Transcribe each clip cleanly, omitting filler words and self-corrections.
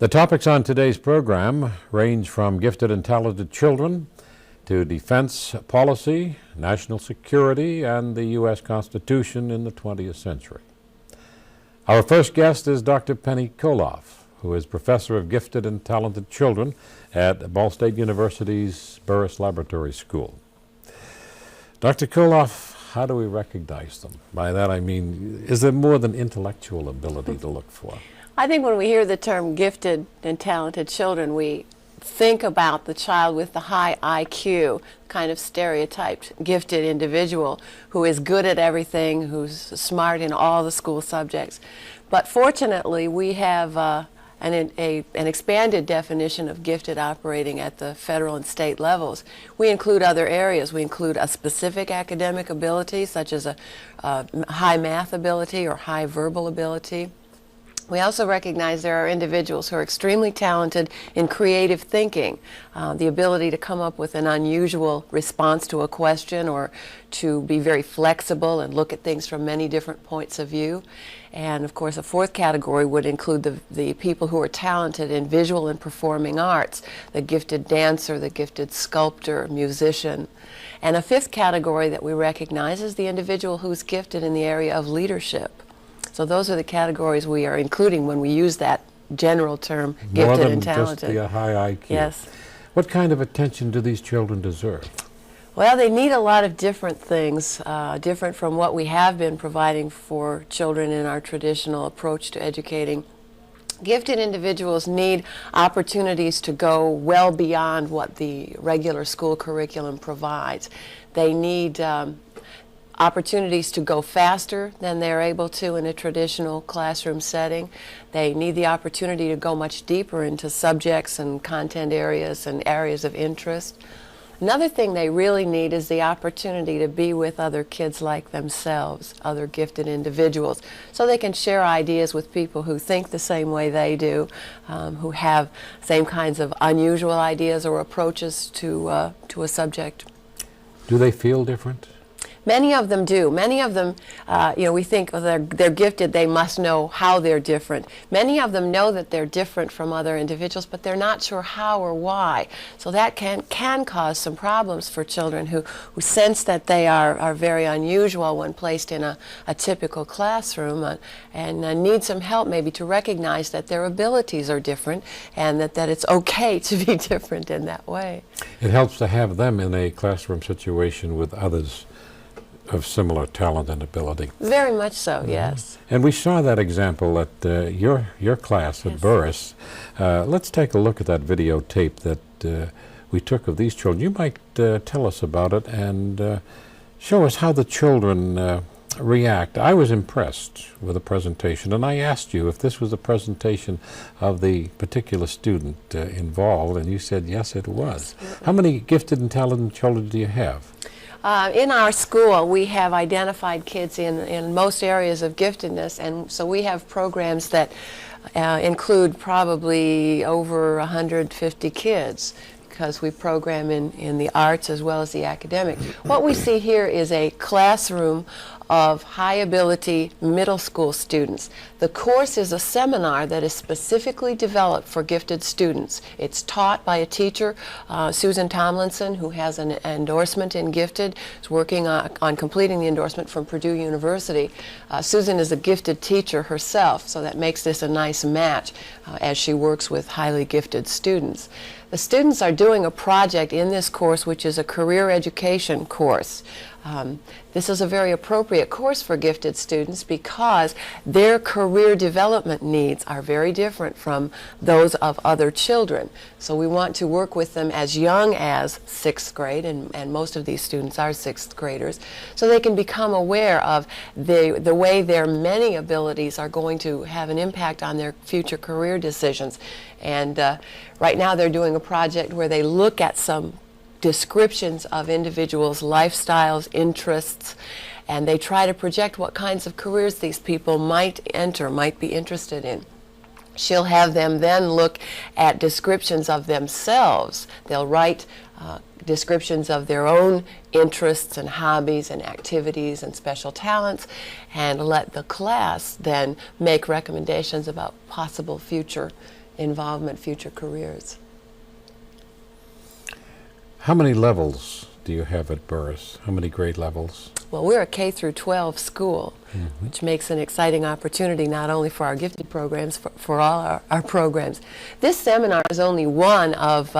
The topics on today's program range from gifted and talented children to defense policy, national security, and the U.S. Constitution in the 20th century. Our first guest is Dr. Penny Kolloff, who is professor of gifted and talented children at Ball State University's Burris Laboratory School. Dr. Kolloff, how do we recognize them? By that I mean, is there more than intellectual ability to look for? I think when we hear the term gifted and talented children, we think about the child with the high IQ, kind of stereotyped gifted individual who is good at everything, who's smart in all the school subjects. But fortunately, we have an expanded definition of gifted operating at the federal and state levels. We include other areas. We include a specific academic ability, such as a high math ability or high verbal ability. We also recognize there are individuals who are extremely talented in creative thinking, the ability to come up with an unusual response to a question or to be very flexible and look at things from many different points of view. And of course, a fourth category would include the people who are talented in visual and performing arts, the gifted dancer, the gifted sculptor, musician. And a fifth category that we recognize is the individual who's gifted in the area of leadership. So those are the categories we are including when we use that general term, gifted and talented. More than just the high IQ. Yes. What kind of attention do these children deserve? Well, they need a lot of different things, different from what we have been providing for children in our traditional approach to educating. Gifted individuals need opportunities to go well beyond what the regular school curriculum provides. They need opportunities to go faster than they're able to in a traditional classroom setting. They need the opportunity to go much deeper into subjects and content areas and areas of interest. Another thing they really need is the opportunity to be with other kids like themselves, other gifted individuals, so they can share ideas with people who think the same way they do, who have same kinds of unusual ideas or approaches to a subject. Do they feel different? Many of them do. Many of them, we think they're gifted, they must know how they're different. Many of them know that they're different from other individuals, but they're not sure how or why. So that can cause some problems for children who sense that they are very unusual when placed in a typical classroom and need some help maybe to recognize that their abilities are different and that it's okay to be different in that way. It helps to have them in a classroom situation with others of similar talent and ability. Very much so, yes. And we saw that example at your class at Burris. Let's take a look at that videotape that we took of these children. You might tell us about it and show us how the children react. I was impressed with the presentation, and I asked you if this was a presentation of the particular student involved, and you said yes, it was. Absolutely. How many gifted and talented children do you have? In our school, we have identified kids in most areas of giftedness, and so we have programs that include probably over 150 kids, because we program in the arts as well as the academic. What we see here is a classroom of high ability middle school students. The course is a seminar that is specifically developed for gifted students. It's taught by a teacher, Susan Tomlinson, who has an endorsement in gifted. Is working on completing the endorsement from Purdue University. Susan is a gifted teacher herself, so that makes this a nice match as she works with highly gifted students. The students are doing a project in this course, which is a career education course. This is a very appropriate course for gifted students because their career development needs are very different from those of other children. So we want to work with them as young as 6th grade, and most of these students are 6th graders, so they can become aware of the way their many abilities are going to have an impact on their future career decisions. And right now they're doing a project where they look at some descriptions of individuals' lifestyles, interests, and they try to project what kinds of careers these people might be interested in. She'll have them then look at descriptions of themselves. They'll write descriptions of their own interests and hobbies and activities and special talents, and let the class then make recommendations about possible future involvement, future careers. How many levels do you have at Burris? How many grade levels? Well, we're a K through 12 school, which makes an exciting opportunity not only for our gifted programs, for all our programs. This seminar is only one of,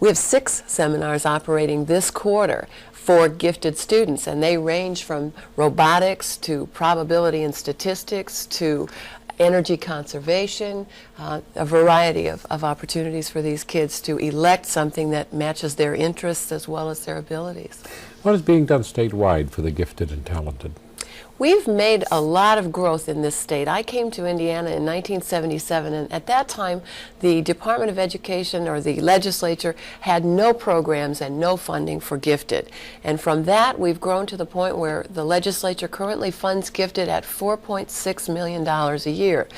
we have 6 seminars operating this quarter for gifted students, and they range from robotics to probability and statistics to energy conservation, a variety of opportunities for these kids to elect something that matches their interests as well as their abilities. What is being done statewide for the gifted and talented? We've made a lot of growth in this state. I came to Indiana in 1977, and at that time the Department of Education or the legislature had no programs and no funding for gifted. And from that we've grown to the point where the legislature currently funds gifted at $4.6 million a year.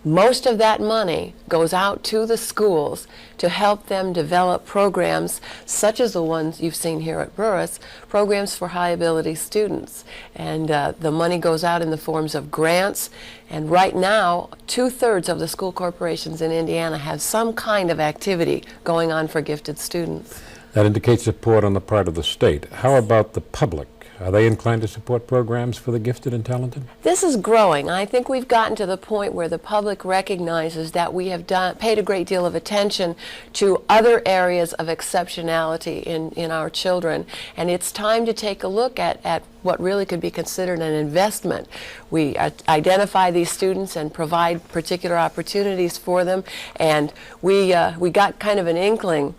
Most of that money goes out to the schools to help them develop programs such as the ones you've seen here at Burris, programs for high ability students. And the money goes out in the forms of grants, and right now 2/3 of the school corporations in Indiana have some kind of activity going on for gifted students. That indicates support on the part of the state. How about the public? Are they inclined to support programs for the gifted and talented? This is growing. I think we've gotten to the point where the public recognizes that we have paid a great deal of attention to other areas of exceptionality in our children, and it's time to take a look at what really could be considered an investment. We identify these students and provide particular opportunities for them, and we got kind of an inkling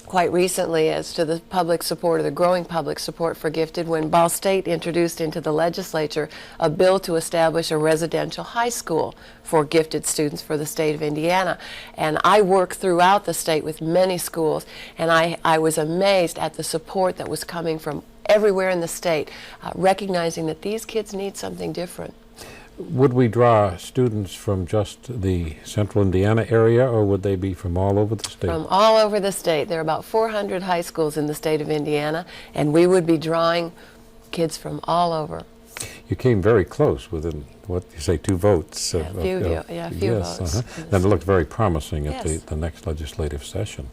quite recently as to the public support, or the growing public support for gifted, when Ball State introduced into the legislature a bill to establish a residential high school for gifted students for the state of Indiana. And I work throughout the state with many schools, and I was amazed at the support that was coming from everywhere in the state, recognizing that these kids need something different. Would we draw students from just the central Indiana area, or would they be from all over the state? From all over the state. There are about 400 high schools in the state of Indiana, and we would be drawing kids from all over. You came very close within, what you say, 2 votes. A few yes, votes. And it looked very promising at the next legislative session.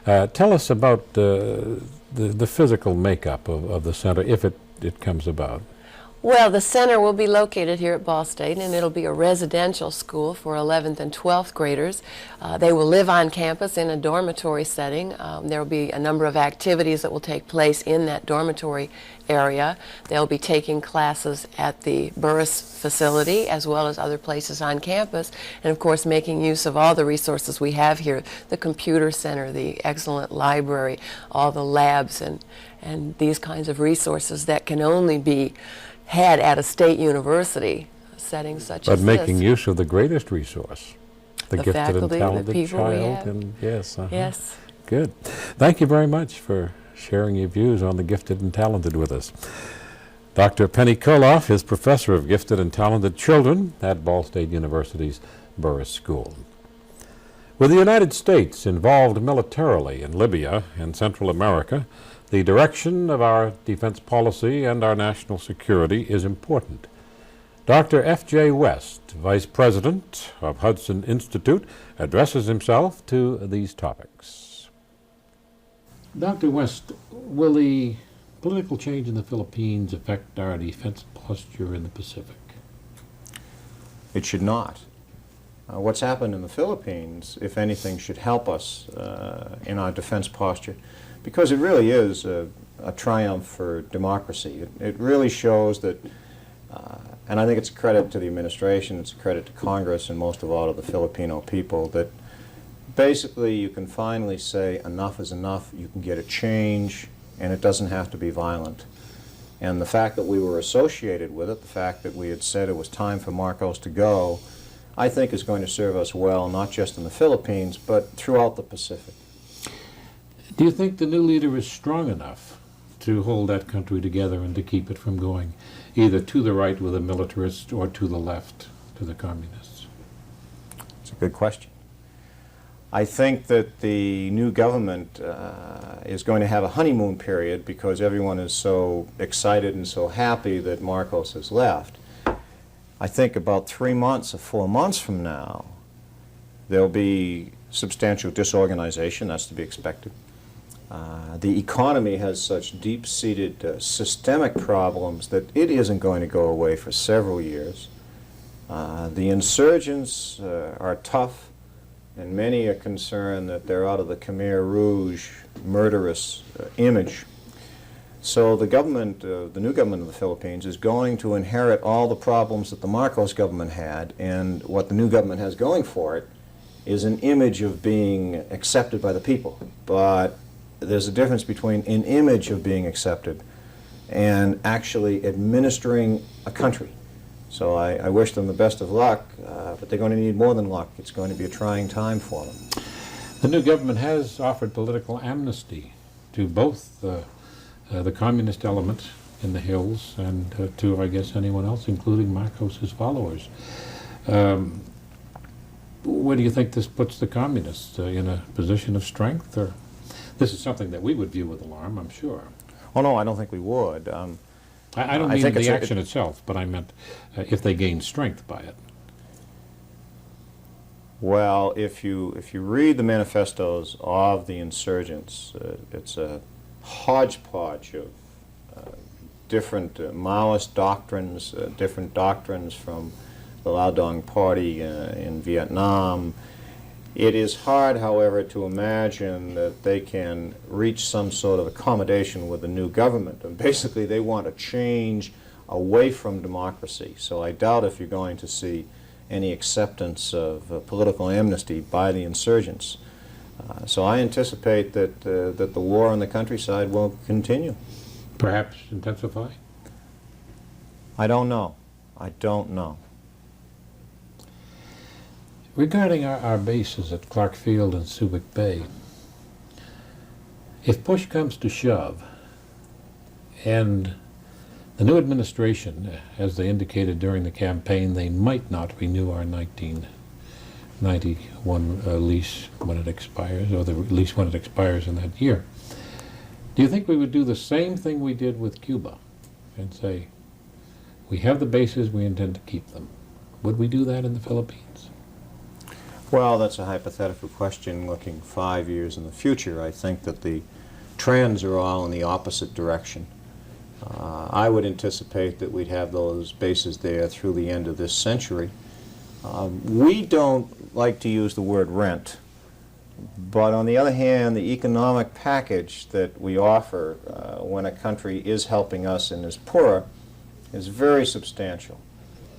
Tell us about the physical makeup of the center, if it comes about. Well, the center will be located here at Ball State, and it'll be a residential school for 11th and 12th graders. They will live on campus in a dormitory setting. There will be a number of activities that will take place in that dormitory area. They'll be taking classes at the Burris facility as well as other places on campus, and of course making use of all the resources we have here, the computer center, the excellent library, all the labs, and these kinds of resources that can only be had at a state university setting such as this. But making use of the greatest resource, the gifted and faculty, talented the people we child. have. And yes. Yes. Good. Thank you very much for sharing your views on the gifted and talented with us. Dr. Penny Kolloff is professor of gifted and talented children at Ball State University's Burris School. With the United States involved militarily in Libya and Central America, the direction of our defense policy and our national security is important. Dr. F.J. West, Vice President of Hudson Institute, addresses himself to these topics. Dr. West, will the political change in the Philippines affect our defense posture in the Pacific? It should not. What's happened in the Philippines, if anything, should help us in our defense posture, because it really is a triumph for democracy. It really shows that, and I think it's a credit to the administration, it's a credit to Congress, and most of all to the Filipino people, that basically you can finally say enough is enough, you can get a change, and it doesn't have to be violent. And the fact that we were associated with it, the fact that we had said it was time for Marcos to go, I think is going to serve us well, not just in the Philippines, but throughout the Pacific. Do you think the new leader is strong enough to hold that country together and to keep it from going either to the right with the militarists or to the left to the communists? It's a good question. I think that the new government is going to have a honeymoon period because everyone is so excited and so happy that Marcos has left. I think about 3 months or 4 months from now, there'll be substantial disorganization, that's to be expected. The economy has such deep-seated systemic problems that it isn't going to go away for several years. The insurgents are tough, and many are concerned that they're out of the Khmer Rouge murderous image. So the government, the new government of the Philippines, is going to inherit all the problems that the Marcos government had, and what the new government has going for it is an image of being accepted by the people. But there's a difference between an image of being accepted and actually administering a country. So I wish them the best of luck, but they're going to need more than luck. It's going to be a trying time for them. The new government has offered political amnesty to both the communist element in the hills and to, I guess, anyone else, including Marcos's followers. Where do you think this puts the communists? In a position of strength? Or this is something that we would view with alarm, I'm sure. Oh, no, I don't think we would. I don't mean the action itself, but I meant if they gain strength by it. Well, if you read the manifestos of the insurgents, it's a hodgepodge of different Maoist doctrines, different doctrines from the Lao Dong Party in Vietnam. It is hard, however, to imagine that they can reach some sort of accommodation with the new government. And basically, they want to change away from democracy. So I doubt if you're going to see any acceptance of political amnesty by the insurgents. So I anticipate that that the war in the countryside will continue. Perhaps intensify? I don't know. I don't know. Regarding our bases at Clark Field and Subic Bay, if push comes to shove, and the new administration, as they indicated during the campaign, they might not renew our 1991 lease when it expires, or the lease when it expires in that year, do you think we would do the same thing we did with Cuba and say, we have the bases, we intend to keep them? Would we do that in the Philippines? Well, that's a hypothetical question looking 5 years in the future. I think that the trends are all in the opposite direction. I would anticipate that we'd have those bases there through the end of this century. We don't like to use the word rent, but on the other hand, the economic package that we offer when a country is helping us and is poorer is very substantial.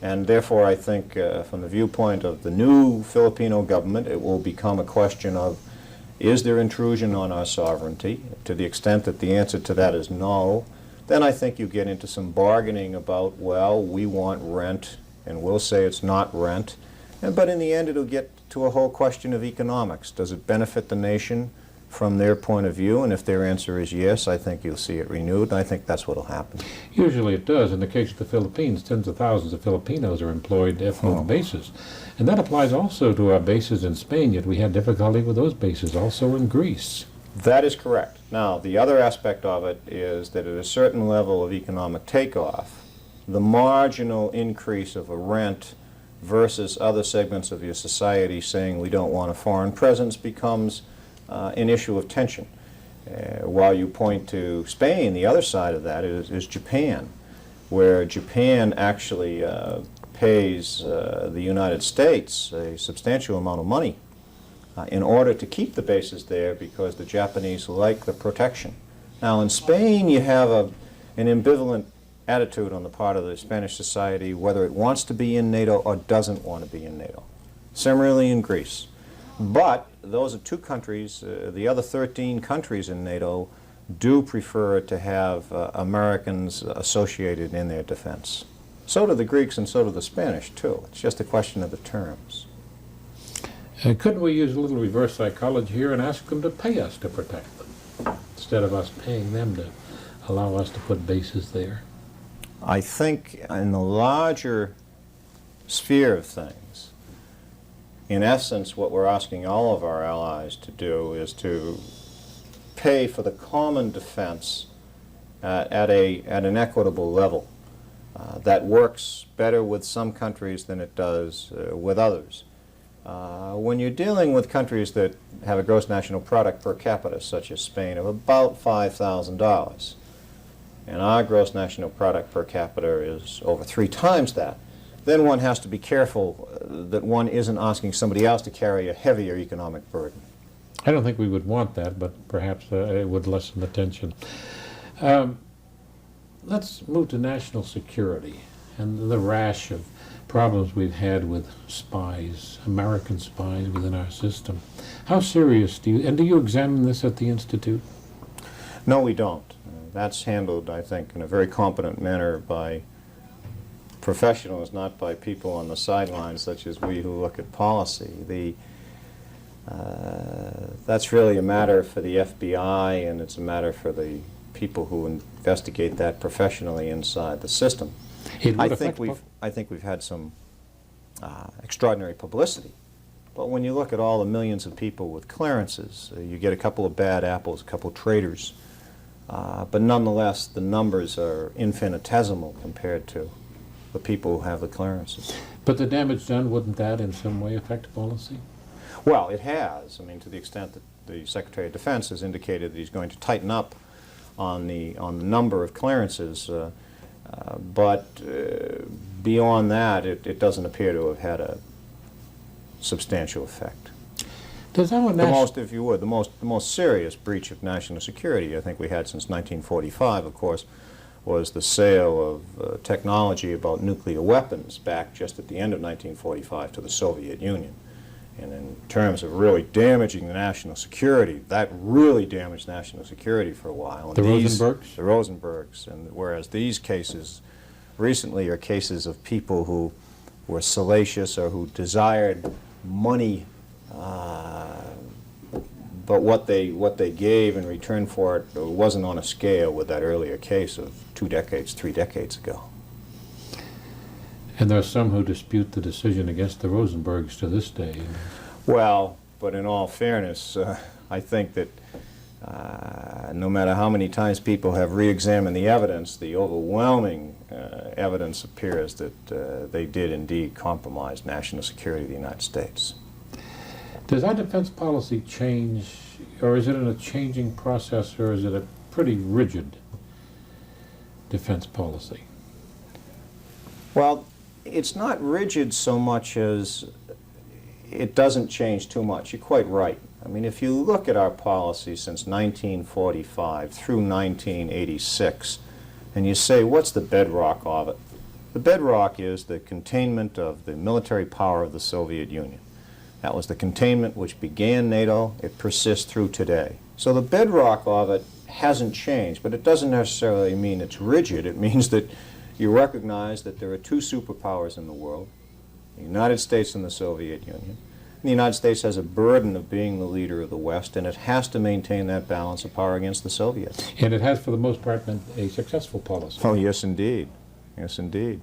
And therefore, I think from the viewpoint of the new Filipino government, it will become a question of, is there intrusion on our sovereignty? To the extent that the answer to that is no, then I think you get into some bargaining about, well, we want rent, and we'll say it's not rent. But in the end, it'll get to a whole question of economics. Does it benefit the nation from their point of view? And if their answer is yes, I think you'll see it renewed, and I think that's what will happen. Usually it does. In the case of the Philippines, tens of thousands of Filipinos are employed at those bases. And that applies also to our bases in Spain, yet we had difficulty with those bases also in Greece. That is correct. Now, the other aspect of it is that at a certain level of economic takeoff, the marginal increase of a rent versus other segments of your society saying we don't want a foreign presence becomes an issue of tension. While you point to Spain, the other side of that is Japan, where Japan actually pays the United States a substantial amount of money in order to keep the bases there because the Japanese like the protection. Now in Spain you have an ambivalent attitude on the part of the Spanish society whether it wants to be in NATO or doesn't want to be in NATO. Similarly in Greece. But those are two countries. The other 13 countries in NATO do prefer to have Americans associated in their defense. So do the Greeks and so do the Spanish too. It's just a question of the terms. Couldn't we use a little reverse psychology here and ask them to pay us to protect them, instead of us paying them to allow us to put bases there? I think in the larger sphere of things, in essence, what we're asking all of our allies to do is to pay for the common defense at an equitable level that works better with some countries than it does with others. When you're dealing with countries that have a gross national product per capita, such as Spain, of about $5,000, and our gross national product per capita is over 3 times that, then one has to be careful that one isn't asking somebody else to carry a heavier economic burden. I don't think we would want that, but perhaps it would lessen the tension. Let's move to national security and the rash of problems we've had with spies, American spies within our system. How serious do you examine this at the Institute? No, we don't. That's handled, I think, in a very competent manner by professionals, not by people on the sidelines such as we who look at policy. That's really a matter for the FBI, and it's a matter for the people who investigate that professionally inside the system. I think we've had some extraordinary publicity, but when you look at all the millions of people with clearances, you get a couple of bad apples, a couple of traitors, but nonetheless the numbers are infinitesimal compared to the people who have the clearances. But the damage done, wouldn't that in some way affect policy? Well, it has. I mean, to the extent that the Secretary of Defense has indicated that he's going to tighten up on the number of clearances, but beyond that, it doesn't appear to have had a substantial effect. Does our If you would, the most serious breach of national security I think we had since 1945, of course, was the sale of technology about nuclear weapons back just at the end of 1945 to the Soviet Union. And in terms of really damaging the national security, that really damaged national security for a while. And the Rosenbergs? The Rosenbergs. And whereas these cases recently are cases of people who were salacious or who desired money, but what they gave in return for it wasn't on a scale with that earlier case of 2 decades, 3 decades ago. And there are some who dispute the decision against the Rosenbergs to this day. Well, but in all fairness, I think that no matter how many times people have re-examined the evidence, the overwhelming evidence appears that they did indeed compromise national security of the United States. Does our defense policy change, or is it in a changing process, or is it a pretty rigid defense policy? Well, it's not rigid so much as it doesn't change too much. You're quite right. I mean, if you look at our policy since 1945 through 1986, and you say, what's the bedrock of it? The bedrock is the containment of the military power of the Soviet Union. That was the containment which began NATO. It persists through today. So the bedrock of it hasn't changed, but it doesn't necessarily mean it's rigid. It means that you recognize that there are 2 superpowers in the world, the United States and the Soviet Union. And the United States has a burden of being the leader of the West, and it has to maintain that balance of power against the Soviets. And it has, for the most part, been a successful policy. Oh, yes, indeed. Yes, indeed.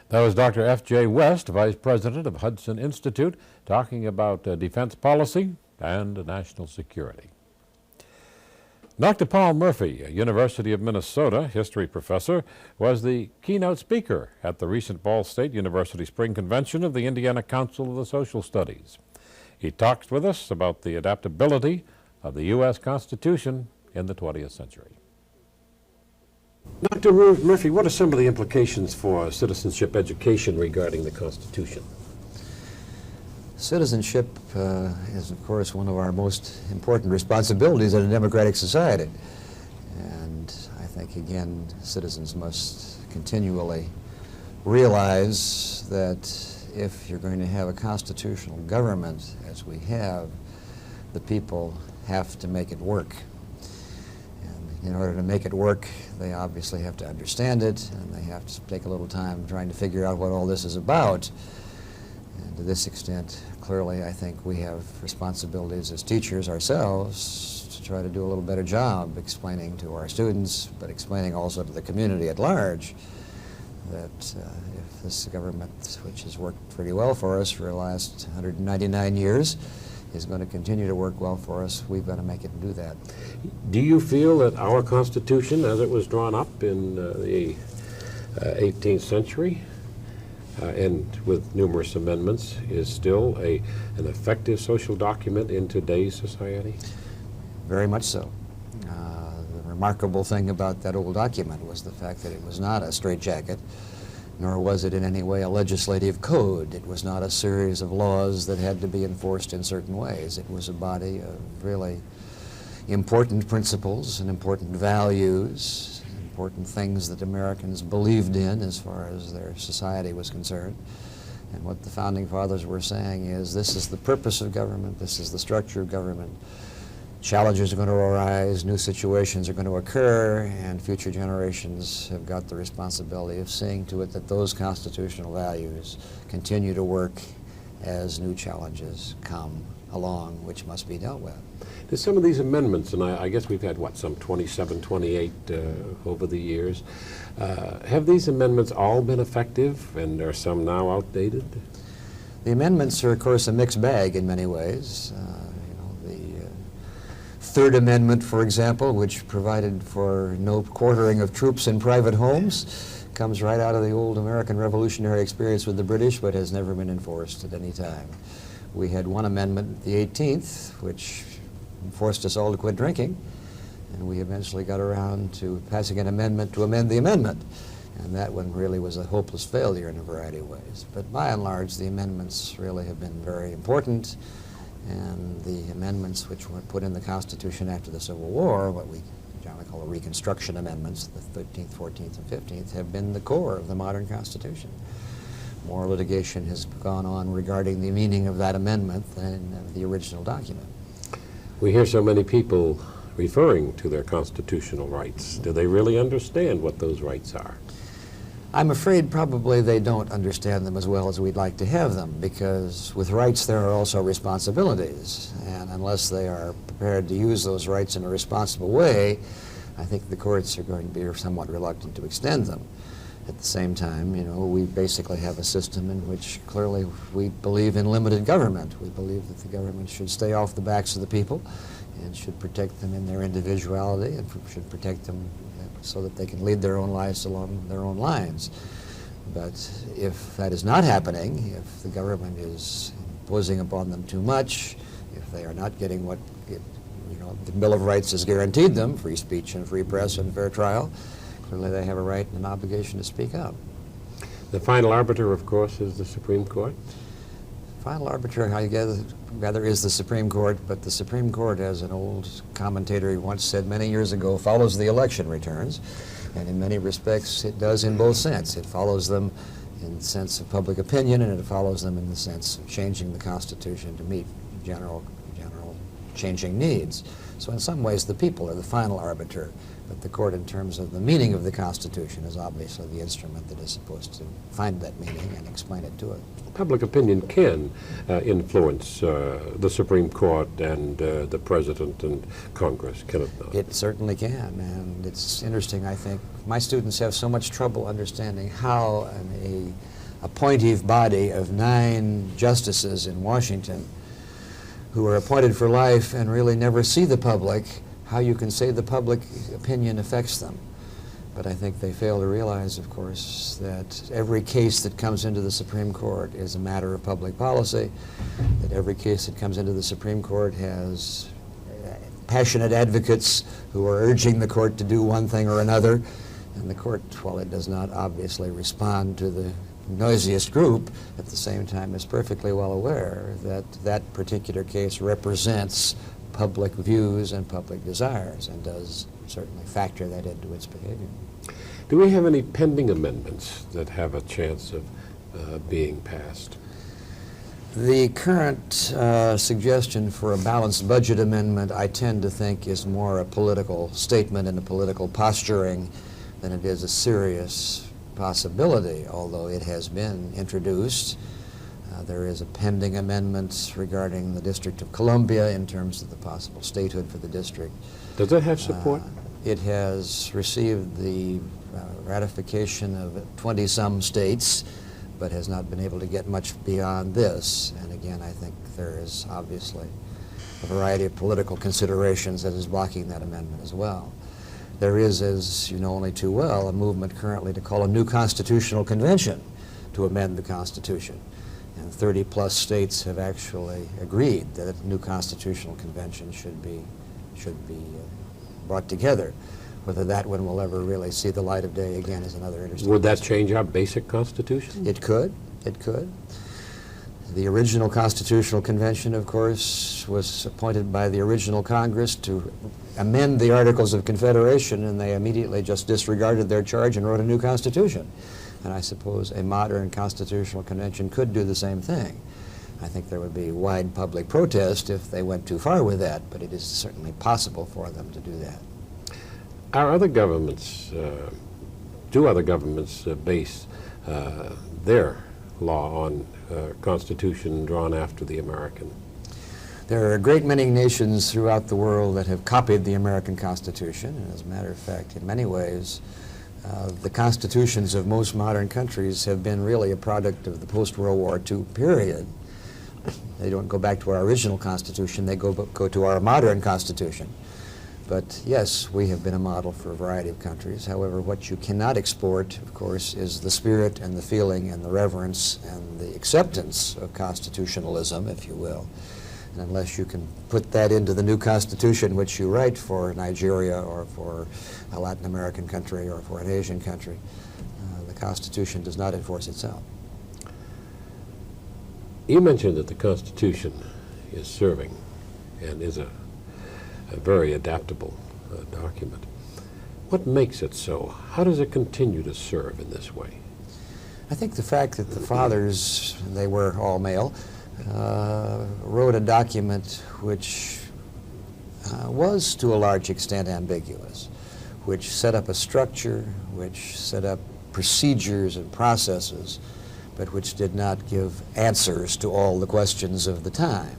That was Dr. F.J. West, Vice President of Hudson Institute, talking about defense policy and national security. Dr. Paul Murphy, a University of Minnesota history professor, was the keynote speaker at the recent Ball State University Spring Convention of the Indiana Council of the Social Studies. He talks with us about the adaptability of the U.S. Constitution in the 20th century. Dr. Murphy, what are some of the implications for citizenship education regarding the Constitution? Citizenship is, of course, one of our most important responsibilities in a democratic society. And I think, again, citizens must continually realize that if you're going to have a constitutional government, as we have, the people have to make it work. And in order to make it work, they obviously have to understand it, and they have to take a little time trying to figure out what all this is about. And to this extent, clearly, I think we have responsibilities as teachers ourselves to try to do a little better job explaining to our students, but explaining also to the community at large, that if this government, which has worked pretty well for us for the last 199 years, is going to continue to work well for us, we've got to make it do that. Do you feel that our Constitution, as it was drawn up in the 18th century, and with numerous amendments, is still an effective social document in today's society? Very much so. The remarkable thing about that old document was the fact that it was not a straitjacket, nor was it in any way a legislative code. It was not a series of laws that had to be enforced in certain ways. It was a body of really important principles and important values, important things that Americans believed in as far as their society was concerned. And what the Founding Fathers were saying is, this is the purpose of government, this is the structure of government. Challenges are going to arise, new situations are going to occur, and future generations have got the responsibility of seeing to it that those constitutional values continue to work as new challenges come along, which must be dealt with. There's some of these amendments, and I guess we've had, what, some 27, 28 over the years. Have these amendments all been effective, and are some now outdated? The amendments are, of course, a mixed bag in many ways. The Third Amendment, for example, which provided for no quartering of troops in private homes, comes right out of the old American Revolutionary experience with the British, but has never been enforced at any time. We had one amendment, the 18th, which forced us all to quit drinking, and we eventually got around to passing an amendment to amend the amendment. And that one really was a hopeless failure in a variety of ways. But by and large, the amendments really have been very important, and the amendments which were put in the Constitution after the Civil War, what we generally call the Reconstruction Amendments, the 13th, 14th, and 15th, have been the core of the modern Constitution. More litigation has gone on regarding the meaning of that amendment than the original document. We hear so many people referring to their constitutional rights. Do they really understand what those rights are? I'm afraid probably they don't understand them as well as we'd like to have them, because with rights there are also responsibilities, and unless they are prepared to use those rights in a responsible way, I think the courts are going to be somewhat reluctant to extend them. At the same time, we basically have a system in which clearly we believe in limited government. We believe that the government should stay off the backs of the people and should protect them in their individuality and should protect them so that they can lead their own lives along their own lines. But if that is not happening, if the government is imposing upon them too much, if they are not getting what the Bill of Rights has guaranteed them, free speech and free press and fair trial, clearly they have a right and an obligation to speak up. The final arbiter, of course, is the Supreme Court. Final arbiter, I gather, is the Supreme Court, but the Supreme Court, as an old commentator once said many years ago, follows the election returns, and in many respects it does in both sense. It follows them in the sense of public opinion, and it follows them in the sense of changing the Constitution to meet general changing needs. So in some ways the people are the final arbiter, but the court, in terms of the meaning of the Constitution, is obviously the instrument that is supposed to find that meaning and explain it to it. Public opinion can influence the Supreme Court and the President and Congress, can it not? It certainly can, and it's interesting, I think. My students have so much trouble understanding how an appointive body of 9 justices in Washington who are appointed for life and really never see the public, how you can say the public opinion affects them. But I think they fail to realize, of course, that every case that comes into the Supreme Court is a matter of public policy, that every case that comes into the Supreme Court has passionate advocates who are urging the court to do one thing or another, and the court, while it does not obviously respond to the noisiest group, at the same time is perfectly well aware that that particular case represents public views and public desires, and does certainly factor that into its behavior. Do we have any pending amendments that have a chance of being passed? The current suggestion for a balanced budget amendment, I tend to think, is more a political statement and a political posturing than it is a serious possibility, although it has been introduced. There is a pending amendment regarding the District of Columbia in terms of the possible statehood for the district. Does it have support? It has received the ratification of 20-some states, but has not been able to get much beyond this. And again, I think there is obviously a variety of political considerations that is blocking that amendment as well. There is, as you know only too well, a movement currently to call a new constitutional convention, to amend the Constitution. And 30-plus states have actually agreed that a new constitutional convention should be brought together. Whether that one will ever really see the light of day again is another interesting Would that question. change our basic Constitution? It could. It could. The original Constitutional Convention, of course, was appointed by the original Congress to amend the Articles of Confederation, and they immediately just disregarded their charge and wrote a new Constitution. And I suppose a modern Constitutional Convention could do the same thing. I think there would be wide public protest if they went too far with that, but it is certainly possible for them to do that. Are other governments, do other governments base their law on Constitution drawn after the American? There are a great many nations throughout the world that have copied the American Constitution, and as a matter of fact, in many ways, the constitutions of most modern countries have been really a product of the post-World War II period. They don't go back to our original Constitution, they go to our modern Constitution. But yes, we have been a model for a variety of countries. However, what you cannot export, of course, is the spirit and the feeling and the reverence and the acceptance of constitutionalism, if you will. And unless you can put that into the new Constitution, which you write for Nigeria or for a Latin American country or for an Asian country, the Constitution does not enforce itself. You mentioned that the Constitution is serving and is a very adaptable document. What makes it so? How does it continue to serve in this way? I think the fact that the fathers, they were all male, wrote a document which was to a large extent ambiguous, which set up a structure, which set up procedures and processes, but which did not give answers to all the questions of the time,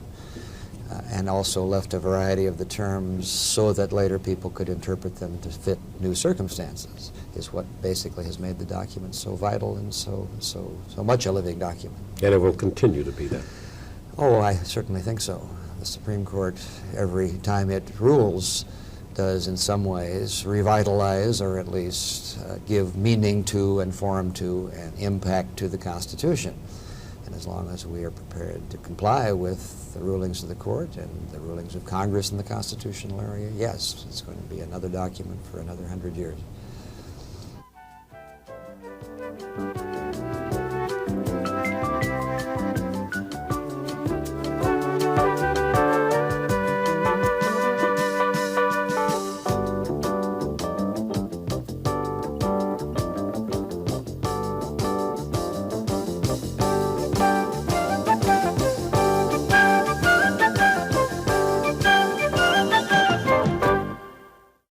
and also left a variety of the terms so that later people could interpret them to fit new circumstances, is what basically has made the document so vital and so much a living document. And it will continue to be that. Oh, I certainly think so. The Supreme Court, every time it rules, does in some ways revitalize or at least give meaning to and form to and impact to the Constitution. And as long as we are prepared to comply with the rulings of the court and the rulings of Congress in the constitutional area, yes, it's going to be another document for another 100 years.